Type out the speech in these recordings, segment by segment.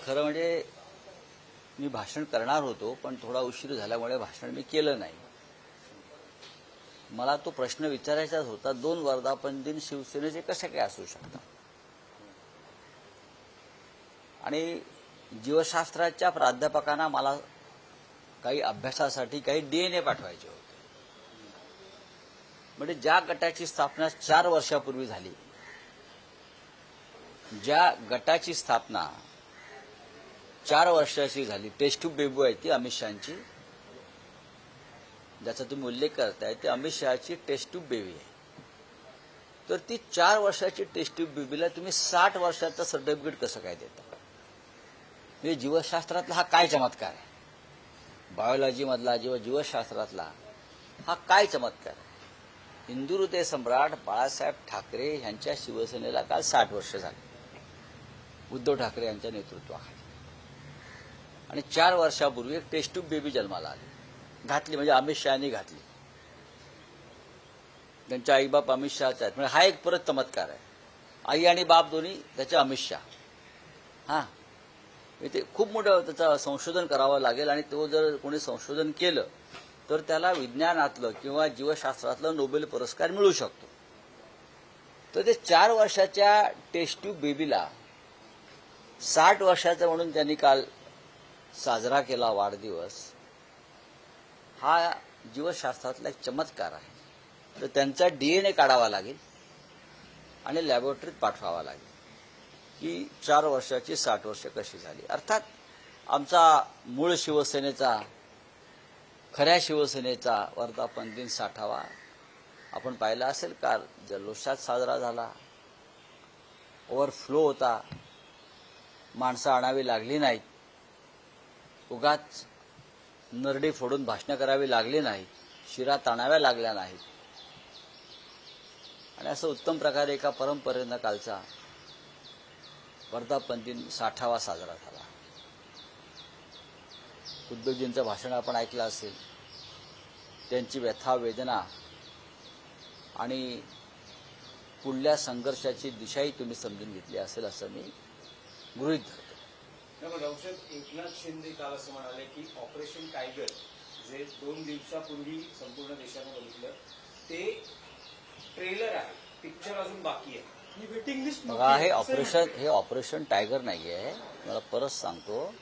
खरं म्हणजे मी भाषण करणार होतो, पण थोडा उशीर झाल्यामुळे भाषण मी केलं नाही. मला तो प्रश्न विचारायचाच होता, 2 वर्धापन दिन शिवसेनेचे कसे काय असू शकतात? आणि जीवशास्त्राच्या प्राध्यापकांना मला काही अभ्यासासाठी काही DNA पाठवायचे होते. म्हणजे ज्या गटाची स्थापना 4 वर्षापूर्वी झाली, ज्या गटाची स्थापना 4 वर्षाची झाली, टेस्ट ट्यूब बेबी आहे ती अमित शहाची, ज्याचा तुम्ही उल्लेख करताय, ते अमित शहाची टेस्ट ट्यूब बेबी आहे. तर ती 4 वर्षाची टेस्ट ट्यूब बेबीला तुम्ही 60 वर्षाचं सर्टिफिकेट कसं काय देता? म्हणजे जीवशास्त्रातला हा काय चमत्कार आहे? बायोलॉजीमधला जीवशास्त्रातला हा काय चमत्कार आहे? हिंदू हृदय सम्राट बाळासाहेब ठाकरे यांच्या शिवसेनेला काल 60 वर्ष झाली, उद्धव ठाकरे यांच्या नेतृत्वाखाली. आणि 4 वर्षापूर्वी एक टेस्ट ट्यूब बेबी जन्माला आली, घातली म्हणजे अमित शहानी घातली. त्यांचे आईबाप अमित शहाच आहेत. म्हणजे हा एक परत चमत्कार आहे. आई आणि बाप दोन्ही त्याचे अमित शहा. ते खूप मोठं त्याचं संशोधन करावं लागेल, आणि तो जर कोणी संशोधन केलं तर त्याला विज्ञानातलं किंवा जीवशास्त्रातलं नोबेल पुरस्कार मिळू शकतो. तर ते 4 वर्षाच्या टेस्ट ट्यूब बेबीला 60 वर्षाचा म्हणून त्यांनी काल साजरा केला वाढदिवस. हा जीवशास्त्रातला एक चमत्कार आहे. तर त्यांचा DNA काढावा लागेल आणि लॅबोरेटरीत पाठवावा लागेल की 4 वर्षाची 60 वर्ष कशी झाली. अर्थात आमचा मूळ शिवसेनेचा, खऱ्या शिवसेनेचा वर्धापन दिन 60वा आपण पाहिला असेल. काल जल्लोषात साजरा झाला, ओव्हरफ्लो होता, माणसं आणावी लागली नाहीत, उगाच नरडी फोडून भाषणं करावी लागली नाहीत, शिरा ताणाव्या लागल्या नाहीत. आणि असं उत्तम प्रकारे एका परंपरेनं कालचा वर्धापन दिन 60वा साजरा झाला. उद्धवजींचं भाषण आपण ऐकलं असेल. त्यांची व्यथा, वेदना आणि पुढल्या संघर्षाची दिशाही तुम्ही समजून घेतली असेल असं मी गृहीत धरतो. एकनाथ शिंदे काल असं म्हणाले की ऑपरेशन टायगर जे 2 दिवसापूर्वी संपूर्ण देशाने बघितलं ते ट्रेलर आहे, पिक्चर अजून बाकी आहे. वेटिंग लिस्ट बघा, हे ऑपरेशन टायगर नाही आहे. मला परत सांगतो,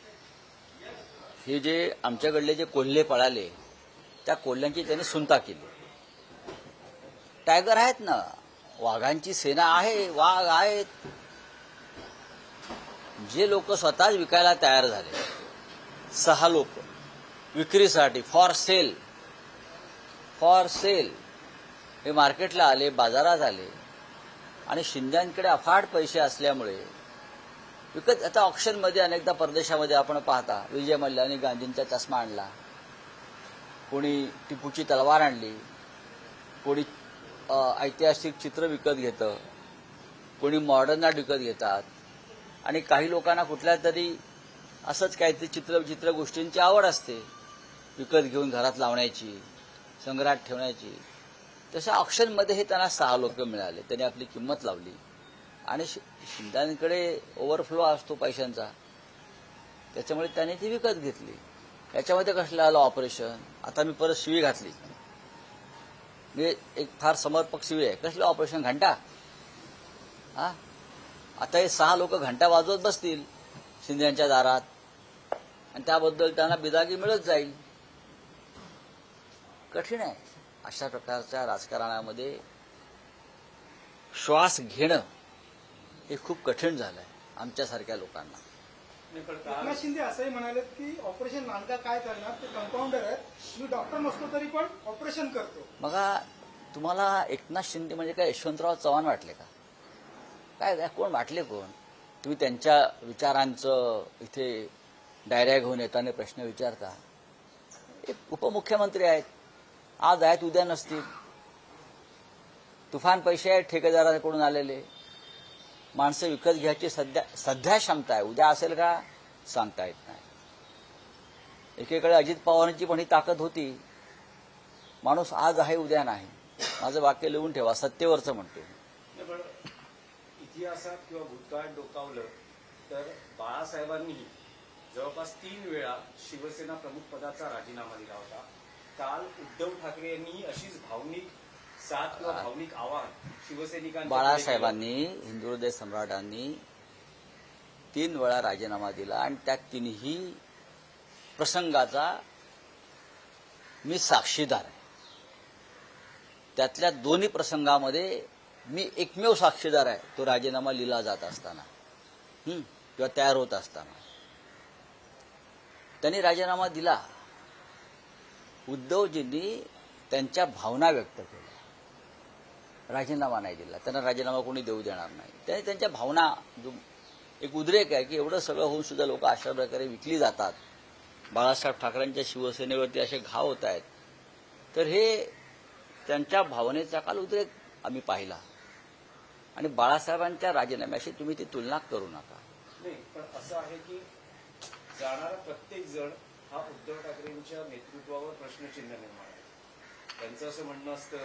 हे जे आमच्याकडले जे कोल्हे पळाले त्या कोल्ह्यांची त्यांनी सुनता केली. टायगर आहेत ना, वाघांची सेना आहे, वाघ आहेत. जे लोक स्वतःच विकायला तयार झाले, 6 लोक विक्रीसाठी, फॉर सेल हे मार्केटला आले, बाजारात आले, आणि शिंद्यांकडे अफाट पैसे असल्यामुळे विकत. आता ऑक्शनमध्ये अनेकदा परदेशामध्ये आपण पाहता, विजय मल्ल्याने गांधींचा चष्मा आणला, कोणी टिपूची तलवार आणली, कोणी ऐतिहासिक चित्र विकत घेतं, कोणी मॉडर्न आर्ट विकत घेतात, आणि काही लोकांना कुठल्या तरी असंच काहीतरी चित्र गोष्टींची आवड असते, विकत घेऊन घरात लावण्याची, संग्रहात ठेवण्याची. तशा ऑक्शनमध्ये हे त्यांना 6 लोक मिळाले. त्यांनी आपली किंमत लावली, आणि शिंद्यांकडे ओव्हरफ्लो असतो पैशांचा, त्याच्यामुळे त्यांनी ती विकत घेतली. याच्यामध्ये कसलं आलं ऑपरेशन? आता मी परत शिवी घातली, म्हणजे एक फार समर्पक शिवी आहे. कसलं ऑपरेशन? घंटा. आता हे 6 लोक घंटा वाजवत बसतील शिंद्यांच्या दारात, आणि त्याबद्दल त्यांना बिदागी मिळत जाईल. कठीण आहे. अशा प्रकारच्या राजकारणामध्ये श्वास घेणं हे खूप कठीण झालंय आमच्यासारख्या लोकांना. एकनाथ शिंदे असंही म्हणाले की ऑपरेशन नानका काय करणार, ते कंपाऊंडर आहेत, मी डॉक्टर नसतो तरी पण ऑपरेशन करतो. बघा, तुम्हाला एकनाथ शिंदे म्हणजे काय यशवंतराव चव्हाण वाटले का? काय कोण वाटले कोण? तुम्ही त्यांच्या विचारांचं इथे डायऱ्या घेऊन येताना प्रश्न विचारता. एक उपमुख्यमंत्री आहेत, आज आहेत उद्या नसतील. तुफान पैसे आहेत ठेकेदाराकडून आलेले. माणसं विकत घ्यायची सध्या क्षमता आहे, उद्या असेल का सांगता येत नाही. एकीकडे अजित पवारांची पण ही ताकद होती, माणूस आज आहे उद्या नाही. माझं वाक्य लिहून ठेवा, सत्तेवरचं म्हणतो. इतिहासात किंवा भूतकाळात डोकावलं तर बाळासाहेबांनीही जवळपास 3 वेळा शिवसेना प्रमुख पदाचा राजीनामा दिला होता. काल उद्धव ठाकरे यांनी अशीच भावनिक साथ किंवा भावनिक आवाहन शिवसैनिकांना बाळासाहेबांनी हिंदू हृदय सम्राटांनी 3 वेळा राजीनामा दिला आणि त्या तिन्ही प्रसंगाचा मी साक्षीदार आहे. त्यातल्या दोन्ही प्रसंगामध्ये मी एकमेव साक्षीदार आहे, तो राजीनामा लिहिला जात असताना किंवा तयार होत असताना. त्यांनी राजीनामा दिला. उद्धवजींनी त्यांच्या भावना व्यक्त केल्या. राजीनामा नाही दिला. त्यांना राजीनामा कोणी देऊ देणार नाही. त्यांनी त्यांच्या भावना, एक उद्रेक आहे की एवढं सगळं होऊन सुद्धा लोक अशा प्रकारे विकली जातात, बाळासाहेब ठाकरेंच्या शिवसेनेवरती असे घाव होत आहेत. तर हे त्यांच्या भावनेचा काल उद्रेक आम्ही पाहिला. आणि बाळासाहेबांच्या राजीनाम्याशी तुम्ही ती तुलना करू नका. नाही, पण असं आहे की जाणारा प्रत्येक जण हा उद्धव ठाकरेंच्या नेतृत्वावर प्रश्नचिन्ह निर्माण आहे. त्यांचं असं म्हणणं असतं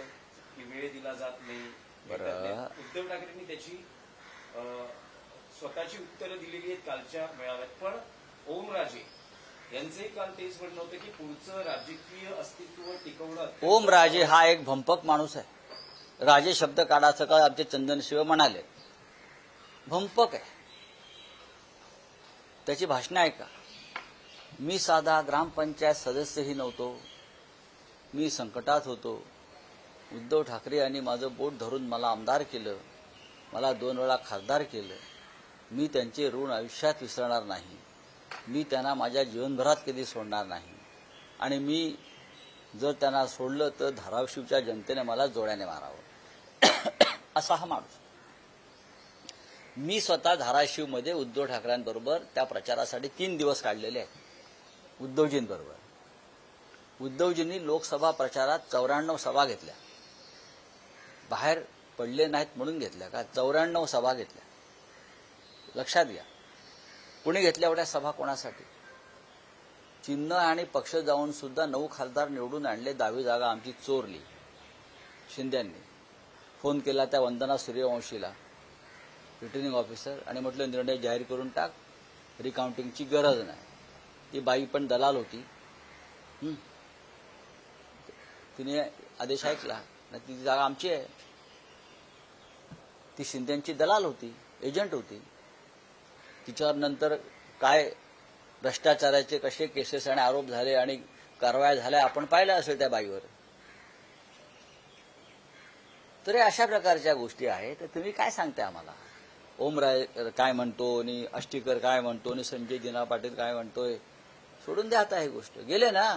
की वेळ दिला जात नाही. बरं. उद्धव ठाकरेंनी त्याची स्वतःची उत्तरं दिलेली आहेत कालच्या मेळाव्यात. पण ओमराजे यांचंही काल तेच म्हणणं होतं की पुढचं राजकीय अस्तित्व टिकवणं. ओमराजे हा एक भंपक माणूस आहे. राजे शब्द काढायचं का आमचे चंदनशिव म्हणाले. भंपक आहे. त्याची भाषणं ऐका. मी साधा ग्रामपंचायत सदस्यही नव्हतो. मी संकटात होतो. उद्धव ठाकरे यांनी माझं बोट धरून मला आमदार केलं. मला 2 वेळा खासदार केलं. मी त्यांचे ऋण आयुष्यात विसरणार नाही. मी त्यांना माझ्या जीवनभरात कधी सोडणार नाही. आणि मी जर त्यांना सोडलं तर धाराशिवच्या जनतेने मला जोड्याने मारावं असा हा माणूस. मी स्वतः धाराशिवमध्ये उद्धव ठाकरेंबरोबर त्या प्रचारासाठी 3 दिवस काढलेले आहेत उद्धवजींबरोबर. उद्धवजींनी लोकसभा प्रचारात 94 सभा घेतल्या. बाहेर पडले नाहीत म्हणून घेतल्या का? 94 सभा घेतल्या. लक्षात घ्या. कुणी घेतल्या एवढ्या सभा? कोणासाठी? चिन्ह आणि पक्ष जाऊन सुद्धा 9 खासदार निवडून आणले. 10वी जागा आमची चोरली शिंद्यांनी. फोन केला त्या वंदना सूर्यवंशीला, रिटर्निंग ऑफिसर, आणि म्हटलं निर्णय जाहीर करून टाक, रिकाउंटिंगची गरज नाही. ती बाई पण दलाल होती. तिने आदेश ऐकला. नाही, ती जागा आमची आहे. ती शिंद्यांची दलाल होती, एजंट होती. तिच्यावर नंतर काय भ्रष्टाचाराचे कसे केसेस आणि आरोप झाले आणि कारवाया झाल्या आपण पाहिलं असेल त्या बाईवर. तर अशा प्रकारच्या गोष्टी आहेत. तर तुम्ही काय सांगताय आम्हाला? ओमराय काय म्हणतो आणि अष्टीकर काय म्हणतो आणि संजय दिना पाटील काय म्हणतोय, सोडून द्या आता ही गोष्ट. गेले ना,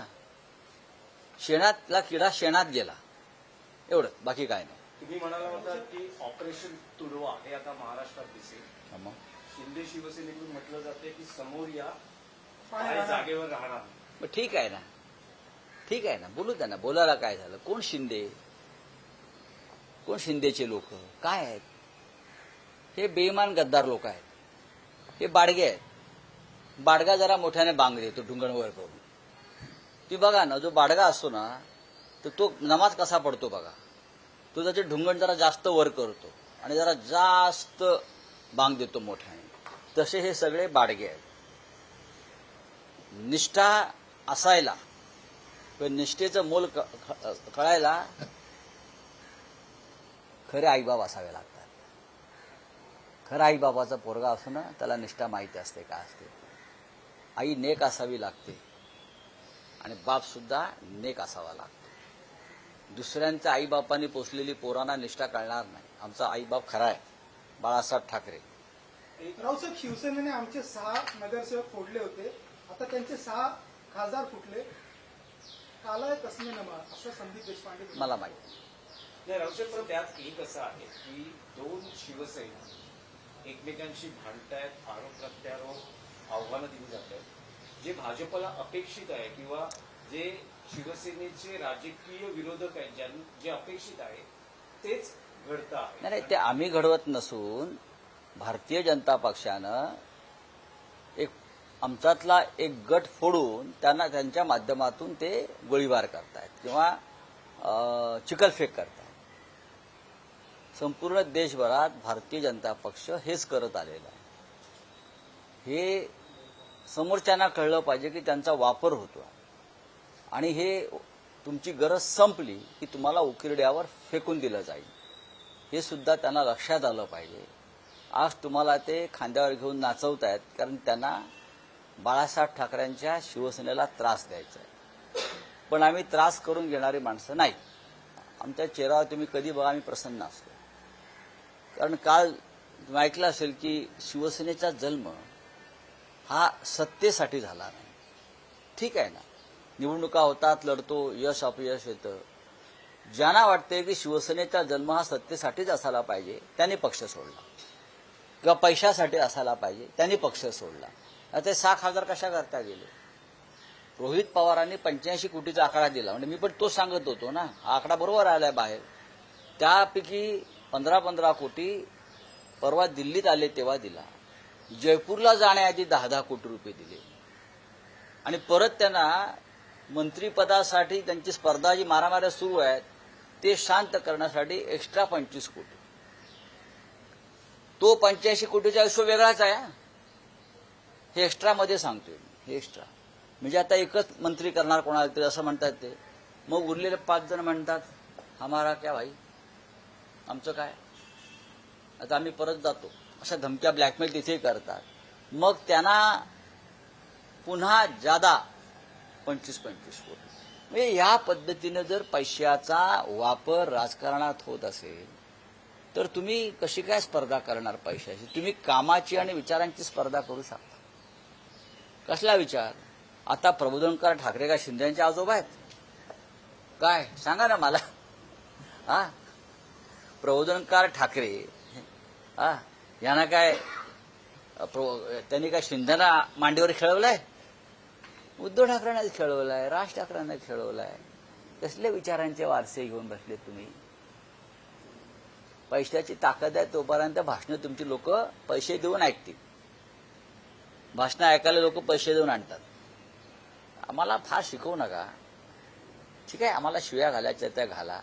शेणातला किडा शेणात गेला, एवढं, बाकी काय नाही. तुम्ही म्हणाला होता की ऑपरेशन तुडवा हे आता महाराष्ट्रात दिसेल. शिंदे शिवसेनेकडून म्हटलं जाते की समोर या, पाय जागेवर राहणार. मग ठीक आहे ना, ठीक आहे ना, बोलू त्यांना. बोलायला काय झालं? कोण शिंदे? कोण शिंदेचे लोक काय आहेत? हे बेईमान गद्दार लोक आहेत. हे बाडगे आहेत. बाडगा जरा मोठ्याने बांग देतो ढुंगणवर करून. ती बघा ना, जो बाडगा असतो ना, तर तो नमाज कसा पडतो बघा. तो त्याचे ढुंगण जरा जास्त वर करतो आणि जरा जास्त बांग देतो मोठ्याने. तसे हे सगळे बाडगे आहेत. निष्ठा असायला, पण निष्ठेचं मोल कळायला खरे आईबाप असावे लागतात. खरं आईबाबाचा पोरगा असो ना, त्याला निष्ठा माहिती असते काय असते. आई नेक असावी लागते आणि बाप सुद्धा नेक असावा लागतो. दुसऱ्यांच्या आईबापांनी पोचलेली पोरांना निष्ठा कळणार नाही. आमचा आईबाप खरा आहे, बाळासाहेब ठाकरे. रावसाहेब, शिवसेनेने आमचे 6 नगरसेवक फोडले होते. आता त्यांचे 6 खासदार फुटले. कालाय कसमे नमा असं संदीप देशपांडे. मला माहिती नाही रावसाहेब, पण त्यात एक असं आहे की 2 शिवसेना एकमेकांशी भांडतायत, आरोप प्रत्यारोप, आव्हानं दिली जात आहेत. जे भाजपला अपेक्षित आहे किंवा जे शिवसेनेचे राजकीय विरोधक आहेत, जे अपेक्षित आहे तेच घडतं आहे. नाही, ते आम्ही घडवत नसून भारतीय जनता पक्षानं आमच्यातला एक गट फोडून त्यांना त्यांच्या माध्यमातून ते गोळीबार करतायत किंवा चिखलफेक करतायत. संपूर्ण देशभरात भारतीय जनता पक्ष हेच करत आलेला आहे. हे समोरच्यांना कळलं पाहिजे की त्यांचा वापर होतो आणि हे तुमची गरज संपली की तुम्हाला उकिरड्यावर फेकून दिलं जाईल हे सुद्धा त्यांना लक्षात आलं पाहिजे. आज तुम्हाला ते खांद्यावर घेऊन नाचवतायत कारण त्यांना बाळासाहेब ठाकरेंच्या शिवसेनेला त्रास द्यायचा आहे. पण आम्ही त्रास करून घेणारी माणसं नाही. आमच्या चेहऱ्यावर तुम्ही कधी बघा आम्ही प्रसन्न असतो. कारण काल तुम्ही ऐकलं असेल की शिवसेनेचा जन्म हा सत्तेसाठी झाला नाही. ठीक आहे ना, निवडणुका होतात, लढतो, यश अपयश येतं. ज्यांना वाटते की शिवसेनेचा जन्म हा सत्तेसाठीच असायला पाहिजे त्यांनी पक्ष सोडला किंवा पैशासाठी असायला पाहिजे त्यांनी पक्ष सोडला. ते 6 खासदार कशा करता गेले? रोहित पवारांनी 85 कोटीचा आकडा दिला. म्हणजे मी पण तो सांगत होतो ना, हा आकडा बरोबर आलाय बाहेर. त्यापैकी 15-15 कोटी परवा दिल्लीत आले तेव्हा दिला. जयपूरला जाण्याआधी 10-10 कोटी रुपये दिले आणि परत त्यांना मंत्रिपदासाठी त्यांची स्पर्धा जी मारामाऱ्या सुरू आहेत ते शांत करण्यासाठी एक्स्ट्रा 25 कोटी. तो 85 कोटीचा हिशोब वेगळाच आहे. हे एक्स्ट्रामध्ये सांगतोय मी, हे एक्स्ट्रा म्हणजे आता एकच मंत्री करणार कोणाला तरी असं म्हणतात ते. मग उरलेले 5 जण म्हणतात हमारा क्या भाई, आमचं काय, आता आम्ही परत जातो, अशा धमक्या ब्लॅकमेल तिथे करतात. मग त्यांना पुन्हा जादा 25-25 कोटी. म्हणजे या पद्धतीनं जर पैशाचा वापर राजकारणात होत असेल तर तुम्ही कशी काय स्पर्धा करणार पैशाची? तुम्ही कामाची आणि विचारांची स्पर्धा करू शकता. कसला विचार? आता प्रबोधनकार ठाकरे का शिंदेचे आजोबा आहेत काय? सांगा ना मला. हा, प्रबोधनकार ठाकरे हा यांना काय त्यांनी काय शिंदेना मांडीवर खेळवलंय? उद्धव ठाकरेंना खेळवलाय, राज ठाकरेंना खेळवलाय. कसले विचारांचे वारसे घेऊन बसले तुम्ही? पैशाची ताकद आहे तोपर्यंत भाषणं तुमची लोक पैसे देऊन ऐकतील. भाषणं ऐकायला लोक पैसे देऊन आणतात. आम्हाला फार शिकवू नका. ठीक आहे, आम्हाला शिव्या घालायच्या त्या घाला,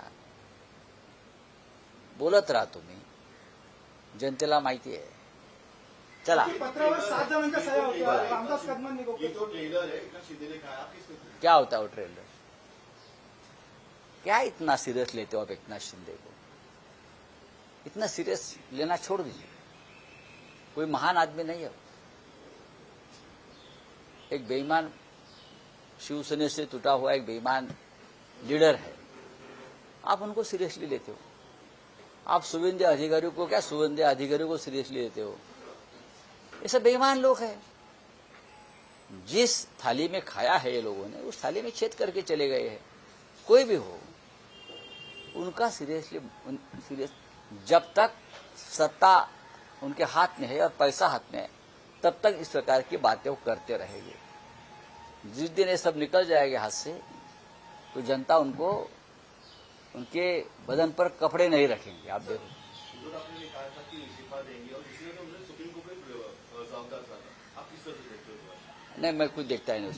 बोलत राहा तुम्ही, जनतेला माहिती आहे. चला, पत्रावर 7 जणांच्या सह्या होत्या. रामदास कदमांनी क्या होता वो ट्रेलर? क्या इतना सीरियस लेते हो आप एकनाथ शिंदे को? इतना सीरियस लेना छोड़ दीजिए. कोई महान आदमी नहीं है. एक बेईमान शिवसेने से टूटा हुआ एक बेईमान लीडर है. आप उनको सीरियसली लेते हो. आप शुभेंदु अधिकारी को क्या शुभेंदु अधिकारी को सीरियसली लेते हो? ये सब बेईमान लोग हैं. जिस थाली में खाया है ये लोगों ने उस थाली में छेद करके चले गए हैं. कोई भी हो, उनका सीरियस जब तक सत्ता उनके हाथ में है और पैसा हाथ में है तब तक इस प्रकार की बातें वो करते रहेंगे. जिस दिन ये सब निकल जाएंगे हाथ से तो जनता उनको उनके बदन पर कपड़े नहीं रखेंगे. आप देखो, नहीं मैं कुछ देखता ही नहीं.